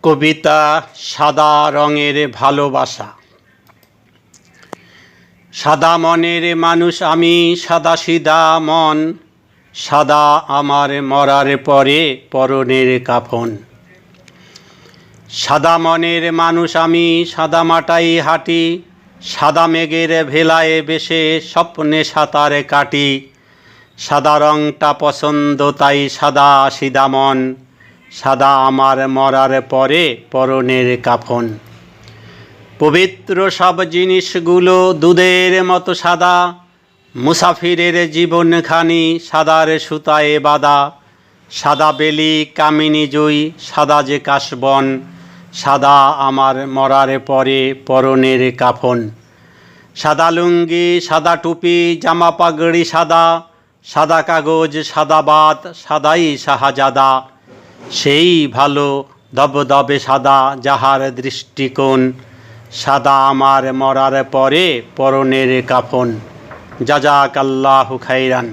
কবিতা সাদা রঙের ভালোবাসা। সাদা মনের মানুষ আমি, সাদা সিধা মন, সাদা আমার মরার পরে পরনের কাফন। সাদা মনের মানুষ আমি, সাদা মাটাই হাঁটি, সাদা মেঘের ভেলায় বেশে স্বপ্নে সাঁতার কাটি। সাদা রংটা পছন্দ তাই সাদা সিধা মন, সাদা আমার মরার পরে পরনের কাফন। পবিত্র সব জিনিসগুলো দুধের মতো সাদা, মুসাফিরের জীবনখানি সাদার সুতায় বাঁধা। সাদা বেলি কামিনী জুই, সাদা যে কাশবন, সাদা আমার মরার পরে পরনের কাফন। সাদা লুঙ্গি, সাদা টুপি, জামা পাগড়ি সাদা, সাদা কাগজ, সাদা বাত, সাদাই শাহজাদা। সেই ভালো দবদবে সাদা যাহার দৃষ্টিকোণ, সাদা আমার মরার পরে পরনের কাফন। জাযাকাল্লাহু খাইরান।